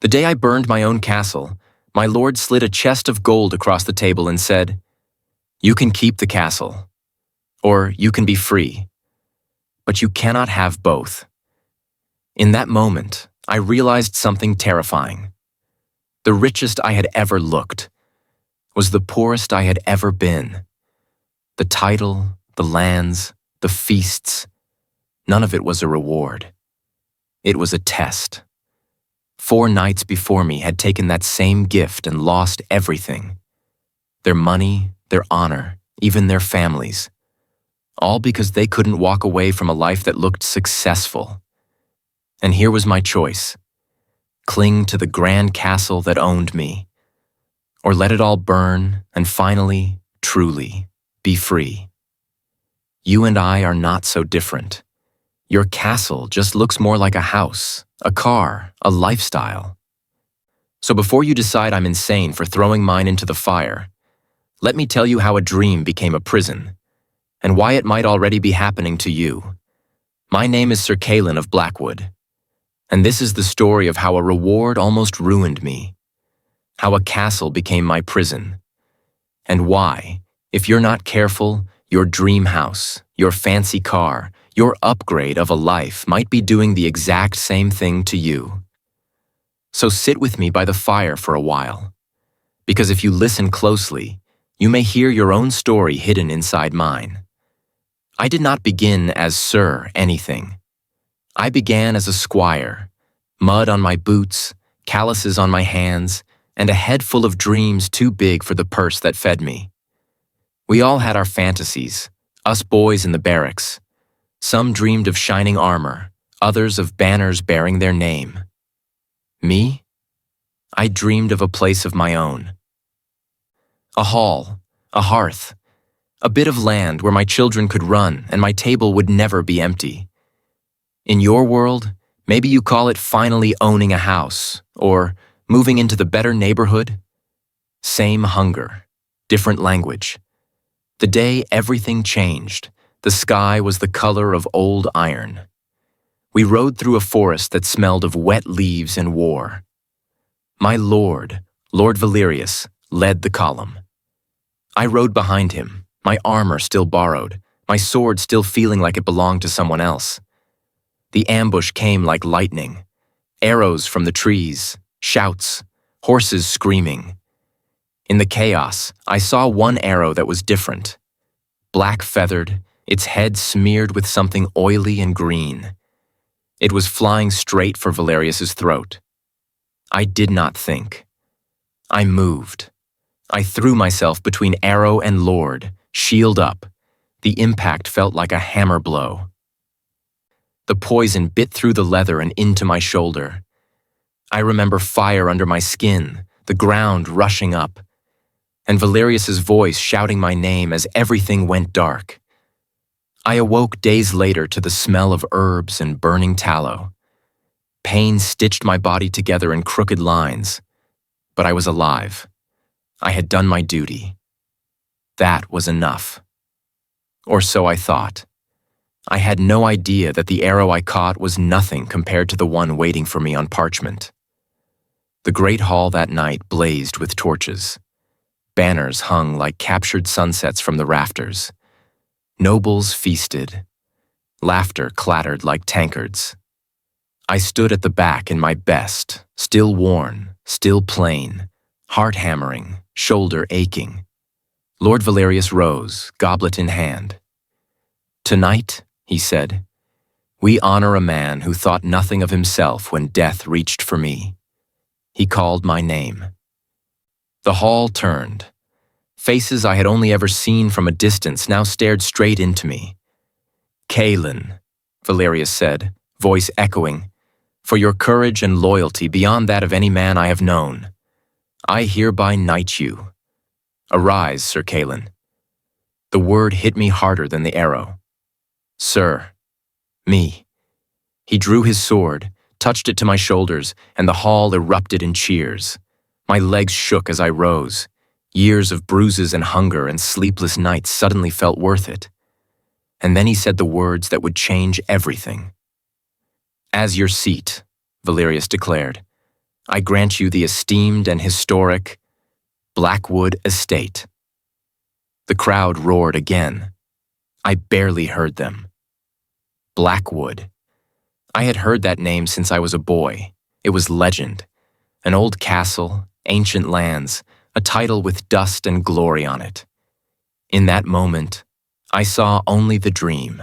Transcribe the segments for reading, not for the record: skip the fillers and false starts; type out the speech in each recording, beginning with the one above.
The day I burned my own castle, my lord slid a chest of gold across the table and said, "You can keep the castle, or you can be free, but you cannot have both." In that moment, I realized something terrifying. The richest I had ever looked was the poorest I had ever been. The title, the lands, the feasts, none of it was a reward. It was a test. 4 knights before me had taken that same gift and lost everything. Their money, their honor, even their families. All because they couldn't walk away from a life that looked successful. And here was my choice. Cling to the grand castle that owned me, or let it all burn and finally, truly, be free. You and I are not so different. Your castle just looks more like a house, a car, a lifestyle. So before you decide I'm insane for throwing mine into the fire, let me tell you how a dream became a prison, and why it might already be happening to you. My name is Sir Kaelan of Blackwood, and this is the story of how a reward almost ruined me, how a castle became my prison, and why, if you're not careful, your dream house, your fancy car, your upgrade of a life might be doing the exact same thing to you. So sit with me by the fire for a while, because if you listen closely, you may hear your own story hidden inside mine. I did not begin as Sir anything. I began as a squire, mud on my boots, calluses on my hands, and a head full of dreams too big for the purse that fed me. We all had our fantasies, us boys in the barracks. Some dreamed of shining armor, others of banners bearing their name. Me? I dreamed of a place of my own. A hall, a hearth, a bit of land where my children could run and my table would never be empty. In your world, maybe you call it finally owning a house, or moving into the better neighborhood. Same hunger, different language. The day everything changed, the sky was the color of old iron. We rode through a forest that smelled of wet leaves and war. My lord, Lord Valerius, led the column. I rode behind him, my armor still borrowed, my sword still feeling like it belonged to someone else. The ambush came like lightning, arrows from the trees, shouts, horses screaming. In the chaos, I saw one arrow that was different. Black-feathered, its head smeared with something oily and green. It was flying straight for Valerius's throat. I did not think. I moved. I threw myself between arrow and lord, shield up. The impact felt like a hammer blow. The poison bit through the leather and into my shoulder. I remember fire under my skin, the ground rushing up, and Valerius's voice shouting my name as everything went dark. I awoke days later to the smell of herbs and burning tallow. Pain stitched my body together in crooked lines, but I was alive. I had done my duty. That was enough. Or so I thought. I had no idea that the arrow I caught was nothing compared to the one waiting for me on parchment. The great hall that night blazed with torches. Banners hung like captured sunsets from the rafters. Nobles feasted. Laughter clattered like tankards. I stood at the back in my best, still worn, still plain, heart hammering, shoulder aching. Lord Valerius rose, goblet in hand. "Tonight," he said, "we honor a man who thought nothing of himself when death reached for me." He called my name. The hall turned. Faces I had only ever seen from a distance now stared straight into me. "Kaelan," Valerius said, voice echoing, "for your courage and loyalty beyond that of any man I have known, I hereby knight you. Arise, Sir Kaelan." The word hit me harder than the arrow. "Sir." Me. He drew his sword, touched it to my shoulders, and the hall erupted in cheers. My legs shook as I rose. Years of bruises and hunger and sleepless nights suddenly felt worth it. And then he said the words that would change everything. "As your seat," Valerius declared. I grant you the esteemed and historic Blackwood Estate." The crowd roared again. I barely heard them. Blackwood. I had heard that name since I was a boy. It was legend. An old castle, ancient lands, a title with dust and glory on it. In that moment, I saw only the dream.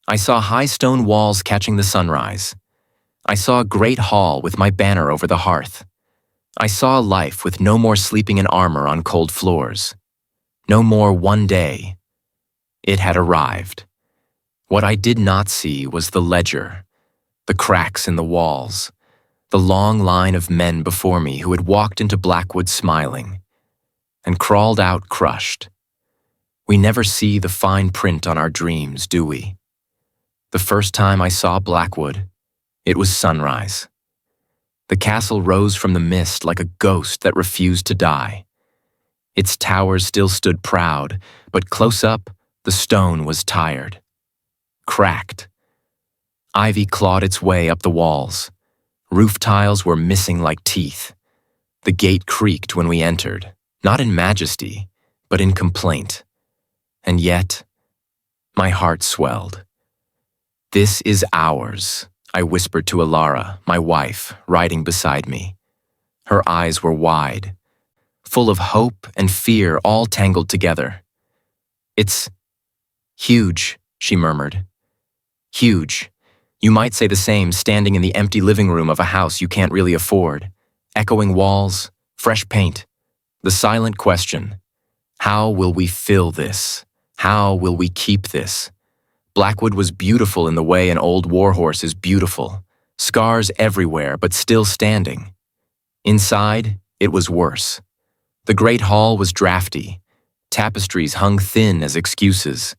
I saw high stone walls catching the sunrise. I saw a great hall with my banner over the hearth. I saw a life with no more sleeping in armor on cold floors. No more one day. It had arrived. What I did not see was the ledger, the cracks in the walls, the long line of men before me who had walked into Blackwood smiling and crawled out crushed. We never see the fine print on our dreams, do we? The first time I saw Blackwood, it was sunrise. The castle rose from the mist like a ghost that refused to die. Its towers still stood proud, but close up, the stone was tired, cracked. Ivy clawed its way up the walls. Roof tiles were missing like teeth. The gate creaked when we entered, not in majesty, but in complaint. And yet, my heart swelled. "This is ours," I whispered to Alara, my wife, riding beside me. Her eyes were wide, full of hope and fear all tangled together. "It's huge," she murmured. "Huge. You might say the same standing in the empty living room of a house you can't really afford. Echoing walls, fresh paint. The silent question. How will we fill this? How will we keep this?" Blackwood was beautiful in the way an old warhorse is beautiful. Scars everywhere, but still standing. Inside, it was worse. The great hall was drafty. Tapestries hung thin as excuses.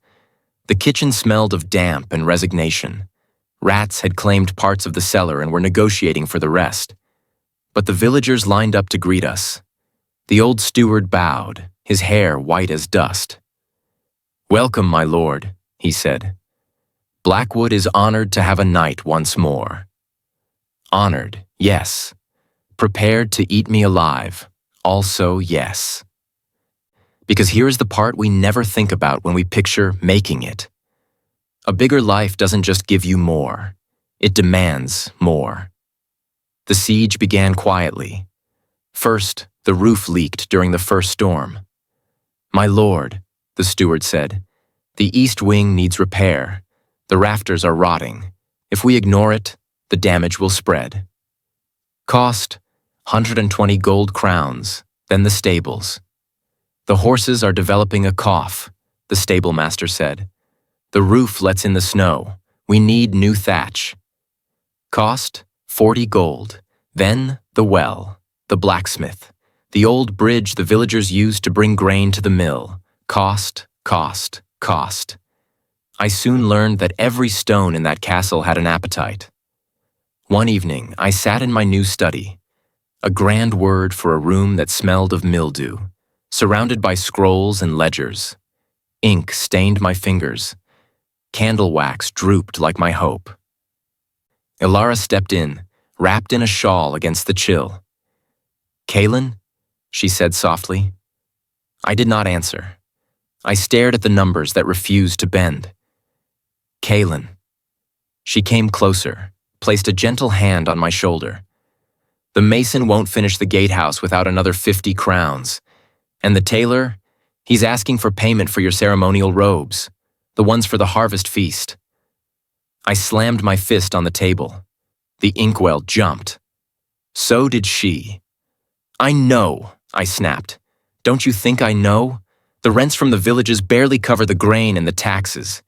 The kitchen smelled of damp and resignation. Rats had claimed parts of the cellar and were negotiating for the rest. But the villagers lined up to greet us. The old steward bowed, his hair white as dust. "Welcome, my lord," he said. "Blackwood is honored to have a knight once more." Honored, yes. Prepared to eat me alive, also yes. Because here is the part we never think about when we picture making it. A bigger life doesn't just give you more, it demands more. The siege began quietly. First, the roof leaked during the first storm. "My lord," the steward said, "the east wing needs repair. The rafters are rotting. If we ignore it, the damage will spread." Cost, 120 gold crowns, then the stables. "The horses are developing a cough," the stable master said. "The roof lets in the snow. We need new thatch." Cost, 40 gold, then the well, the blacksmith, the old bridge the villagers used to bring grain to the mill. Cost, cost, cost. I soon learned that every stone in that castle had an appetite. One evening, I sat in my new study, a grand word for a room that smelled of mildew, surrounded by scrolls and ledgers. Ink stained my fingers. Candle wax drooped like my hope. Alara stepped in, wrapped in a shawl against the chill. "Kaelan?" she said softly. I did not answer. I stared at the numbers that refused to bend. "Kaelan." She came closer, placed a gentle hand on my shoulder. "The mason won't finish the gatehouse without another 50 crowns. And the tailor, he's asking for payment for your ceremonial robes, the ones for the harvest feast." I slammed my fist on the table. The inkwell jumped. So did she. "I know," I snapped. "Don't you think I know? The rents from the villages barely cover the grain and the taxes.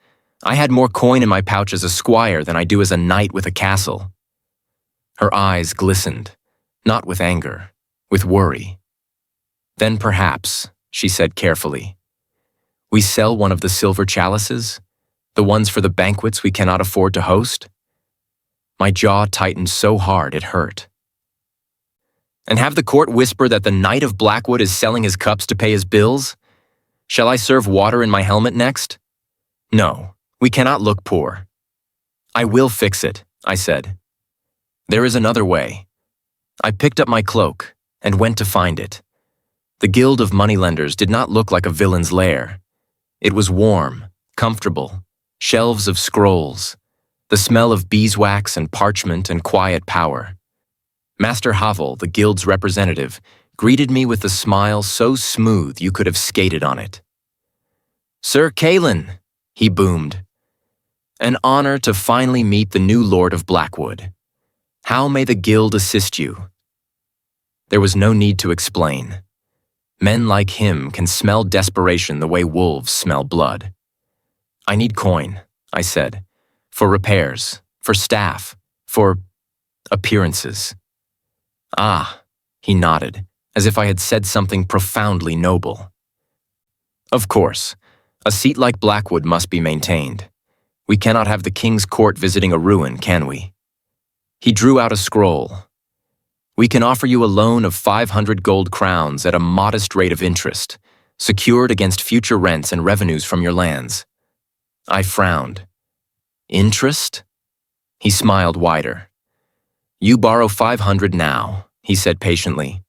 I had more coin in my pouch as a squire than I do as a knight with a castle." Her eyes glistened, not with anger, with worry. "Then perhaps," she said carefully, "we sell one of the silver chalices, the ones for the banquets we cannot afford to host?" My jaw tightened so hard it hurt. "And have the court whisper that the Knight of Blackwood is selling his cups to pay his bills? Shall I serve water in my helmet next? No, we cannot look poor." "I will fix it," I said. "There is another way." I picked up my cloak and went to find it. The Guild of Moneylenders did not look like a villain's lair. It was warm, comfortable, shelves of scrolls, the smell of beeswax and parchment and quiet power. Master Havel, the guild's representative, greeted me with a smile so smooth you could have skated on it. "Sir Kaelan," he boomed. "An honor to finally meet the new Lord of Blackwood. How may the guild assist you?" There was no need to explain. Men like him can smell desperation the way wolves smell blood. "I need coin," I said, "for repairs, for staff, for appearances." "Ah," he nodded, as if I had said something profoundly noble. "Of course, a seat like Blackwood must be maintained. We cannot have the king's court visiting a ruin, can we?" He drew out a scroll. "We can offer you a loan of 500 gold crowns at a modest rate of interest, secured against future rents and revenues from your lands." I frowned. "Interest?" He smiled wider. "You borrow 500 now," he said patiently,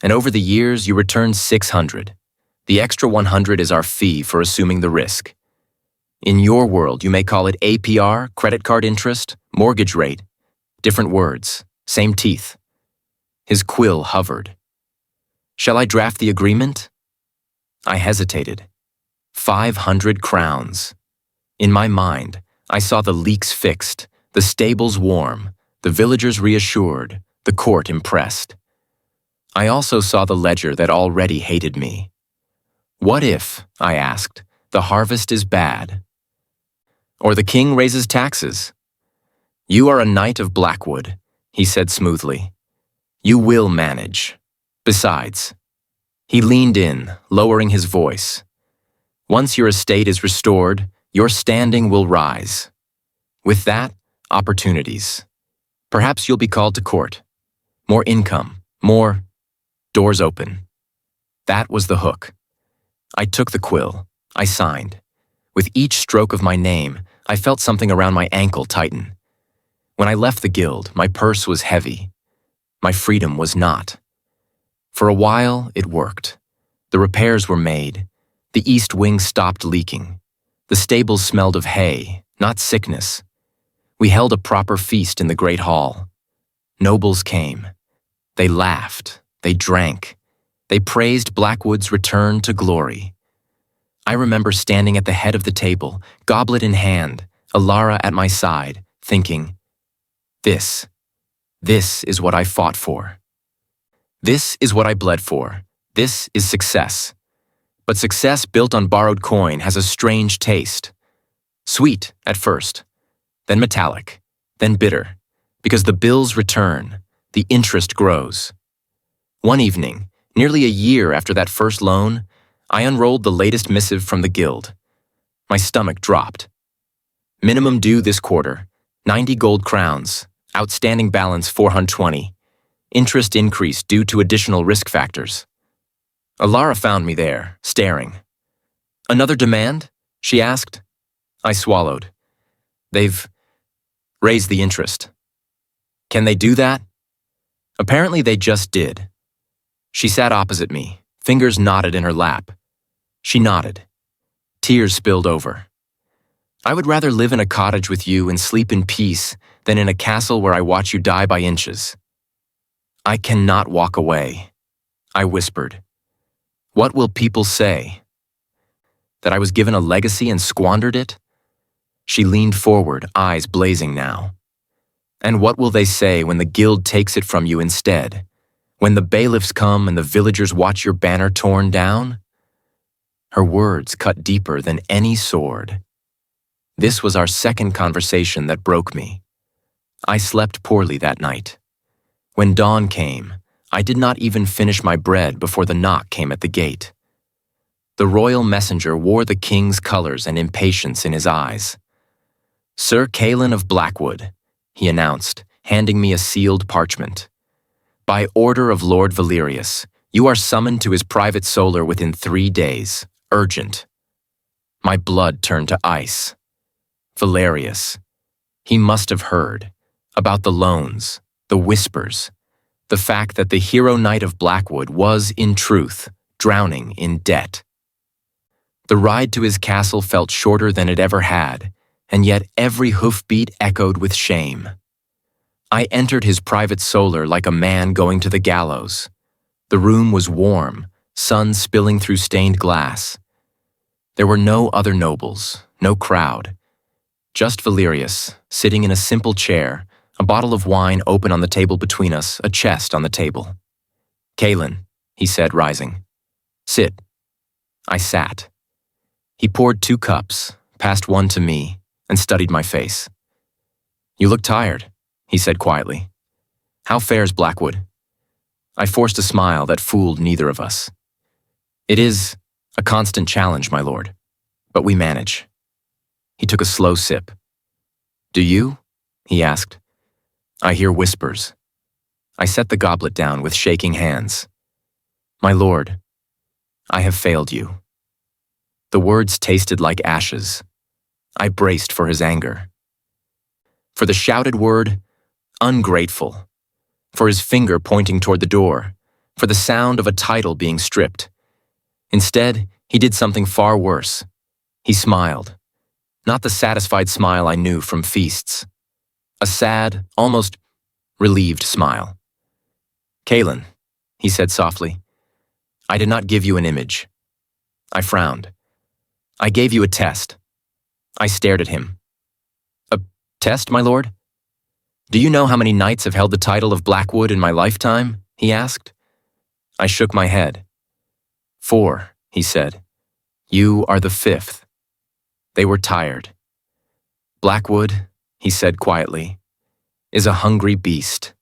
"and over the years you return 600. The extra 100 is our fee for assuming the risk. In your world, you may call it APR, credit card interest, mortgage rate. Different words, same teeth." His quill hovered. "Shall I draft the agreement?" I hesitated. 500 crowns. In my mind, I saw the leaks fixed, the stables warm, the villagers reassured, the court impressed. I also saw the ledger that already hated me. What if, I asked, the harvest is bad? Or the king raises taxes? "You are a knight of Blackwood," he said smoothly. "You will manage. Besides," he leaned in, lowering his voice, "once your estate is restored, your standing will rise. With that, opportunities. Perhaps you'll be called to court. More income, more doors open." That was the hook. I took the quill. I signed. With each stroke of my name, I felt something around my ankle tighten. When I left the guild, my purse was heavy. My freedom was not. For a while, it worked. The repairs were made. The east wing stopped leaking. The stables smelled of hay, not sickness. We held a proper feast in the great hall. Nobles came. They laughed. They drank. They praised Blackwood's return to glory. I remember standing at the head of the table, goblet in hand, Alara at my side, thinking, This is what I fought for. This is what I bled for. This is success. But success built on borrowed coin has a strange taste. Sweet at first, then metallic, then bitter, because the bills return, the interest grows. One evening, nearly a year after that first loan, I unrolled the latest missive from the guild. My stomach dropped. Minimum due this quarter, 90 gold crowns, outstanding balance 420. Interest increase due to additional risk factors. Alara found me there, staring. "Another demand?" she asked. I swallowed. "They've raised the interest." "Can they do that?" Apparently they just did. She sat opposite me, fingers knotted in her lap. She nodded. Tears spilled over. "I would rather live in a cottage with you and sleep in peace than in a castle where I watch you die by inches." "I cannot walk away," I whispered. "What will people say? That I was given a legacy and squandered it?" She leaned forward, eyes blazing now. "And what will they say when the guild takes it from you instead? When the bailiffs come and the villagers watch your banner torn down?" Her words cut deeper than any sword. This was our second conversation that broke me. I slept poorly that night. When dawn came, I did not even finish my bread before the knock came at the gate. The royal messenger wore the king's colors and impatience in his eyes. "Sir Kaelan of Blackwood," he announced, handing me a sealed parchment. "By order of Lord Valerius, you are summoned to his private solar within 3 days. Urgent." My blood turned to ice. Valerius. He must have heard. About the loans, the whispers. The fact that the hero knight of Blackwood was, in truth, drowning in debt. The ride to his castle felt shorter than it ever had, and yet every hoofbeat echoed with shame. I entered his private solar like a man going to the gallows. The room was warm, sun spilling through stained glass. There were no other nobles, no crowd. Just Valerius, sitting in a simple chair, a bottle of wine open on the table between us, a chest on the table. "Kaelan," he said, rising. "Sit." I sat. He poured 2 cups, passed one to me, and studied my face. "You look tired," he said quietly. "How fares Blackwood?" I forced a smile that fooled neither of us. "It is a constant challenge, my lord, but we manage." He took a slow sip. "Do you?" he asked. "I hear whispers." I set the goblet down with shaking hands. "My lord, I have failed you." The words tasted like ashes. I braced for his anger. For the shouted word, "ungrateful." For his finger pointing toward the door. For the sound of a title being stripped. Instead, he did something far worse. He smiled. Not the satisfied smile I knew from feasts. A sad, almost relieved smile. "Kaelan," he said softly, "I did not give you an image." I frowned. "I gave you a test." I stared at him. "A test, my lord?" "Do you know how many knights have held the title of Blackwood in my lifetime?" he asked. I shook my head. "4," he said. "You are the 5th." They were tired. "Blackwood," he said quietly, "is a hungry beast.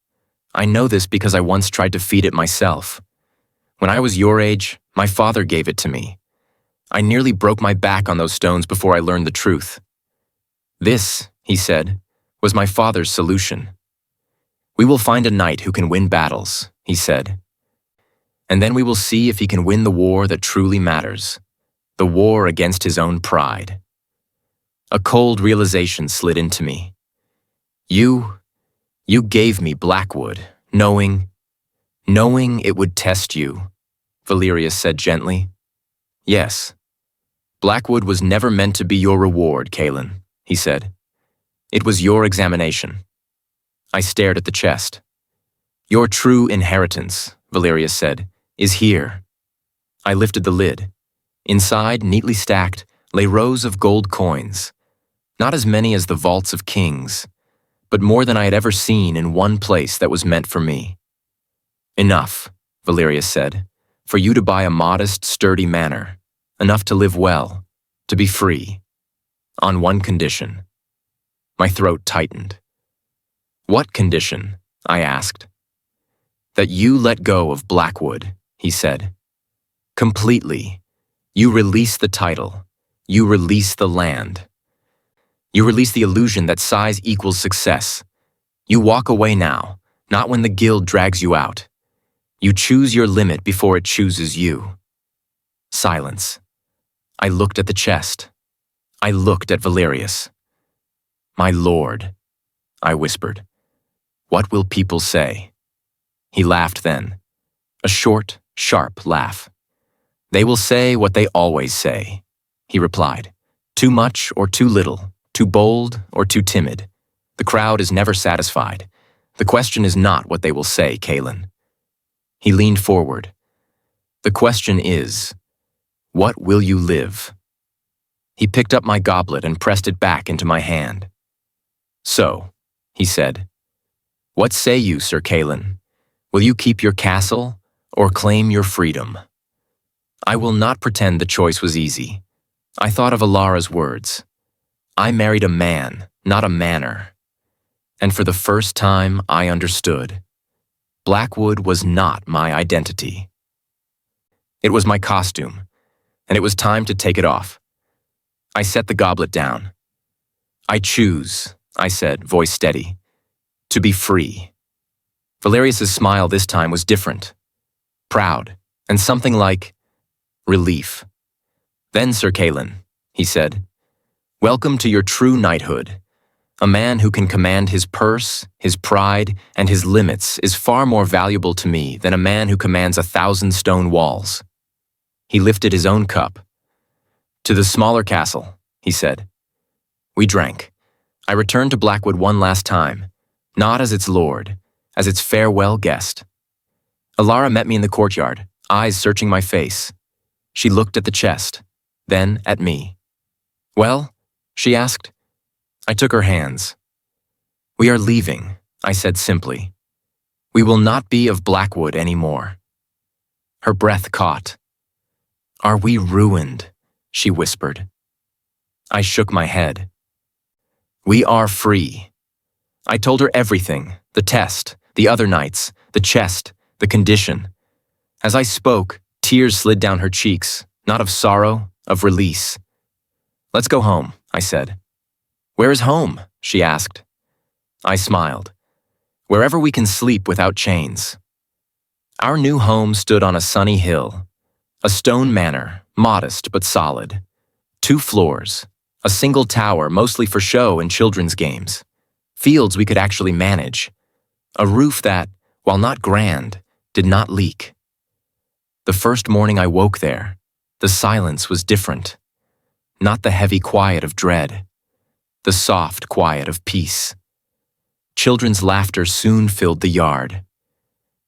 I know this because I once tried to feed it myself. When I was your age, my father gave it to me. I nearly broke my back on those stones before I learned the truth. This," he said, "was my father's solution. We will find a knight who can win battles," he said. "And then we will see if he can win the war that truly matters, the war against his own pride." A cold realization slid into me. You gave me Blackwood, knowing it would test you," Valerius said gently. "Yes. Blackwood was never meant to be your reward, Kaelan," he said. "It was your examination." I stared at the chest. "Your true inheritance," Valerius said, "is here." I lifted the lid. Inside, neatly stacked, lay rows of gold coins. Not as many as the vaults of kings, but more than I had ever seen in one place that was meant for me. "Enough," Valerius said, "for you to buy a modest, sturdy manor. Enough to live well, to be free. On one condition." My throat tightened. "What condition?" I asked. "That you let go of Blackwood," he said. "Completely. You release the title. You release the land. You release the illusion that size equals success. You walk away now, not when the guild drags you out. You choose your limit before it chooses you." Silence. I looked at the chest. I looked at Valerius. "My lord," I whispered, "what will people say?" He laughed then, a short, sharp laugh. "They will say what they always say," he replied. "Too much or too little, too bold or too timid. The crowd is never satisfied. The question is not what they will say, Kaelan." He leaned forward. "The question is, what will you live?" He picked up my goblet and pressed it back into my hand. "So," he said, "what say you, Sir Kaelan? Will you keep your castle or claim your freedom?" I will not pretend the choice was easy. I thought of Alara's words. I married a man, not a manor. And for the first time, I understood. Blackwood was not my identity. It was my costume, and it was time to take it off. I set the goblet down. "I choose," I said, voice steady, "to be free." Valerius's smile this time was different, proud, and something like relief. "Then, Sir Kaelan," he said, "welcome to your true knighthood, A man who can command his purse, his pride, and his limits is far more valuable to me than a man who commands 1,000 stone walls. He lifted his own cup. To the smaller castle, he said. We drank. I returned to Blackwood one last time, not as its lord, as its farewell guest. Alara met me in the courtyard, eyes searching my face. She looked at the chest, then at me. Well? She asked. I took her hands. We are leaving, I said simply. We will not be of Blackwood anymore. Her breath caught. Are we ruined? She whispered. I shook my head. We are free. I told her everything, the test, the other nights, the chest, the condition. As I spoke, tears slid down her cheeks, not of sorrow, of release. Let's go home, I said. Where is home? She asked. I smiled. Wherever we can sleep without chains. Our new home stood on a sunny hill. A stone manor, modest but solid. 2 floors, a single tower mostly for show and children's games. Fields we could actually manage. A roof that, while not grand, did not leak. The first morning I woke there, the silence was different. Not the heavy quiet of dread. The soft quiet of peace. Children's laughter soon filled the yard.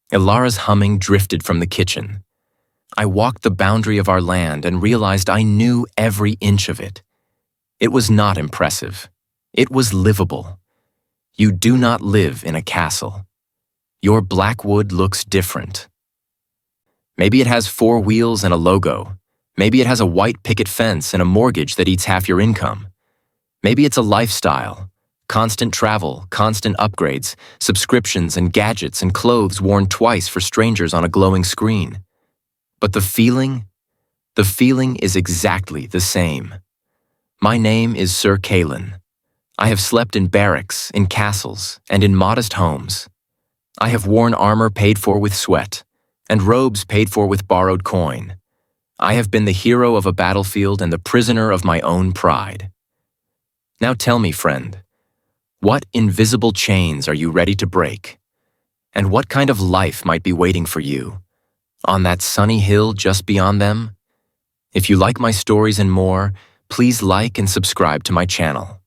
Ilara's humming drifted from the kitchen. I walked the boundary of our land and realized I knew every inch of it. It was not impressive. It was livable. You do not live in a castle. Your Blackwood looks different. Maybe it has 4 wheels and a logo. Maybe it has a white picket fence and a mortgage that eats half your income. Maybe it's a lifestyle. Constant travel, constant upgrades, subscriptions and gadgets and clothes worn twice for strangers on a glowing screen. But the feeling is exactly the same. My name is Sir Kaelan. I have slept in barracks, in castles, and in modest homes. I have worn armor paid for with sweat, and robes paid for with borrowed coin. I have been the hero of a battlefield and the prisoner of my own pride. Now tell me, friend, what invisible chains are you ready to break? And what kind of life might be waiting for you? On that sunny hill just beyond them? If you like my stories and more, please like and subscribe to my channel.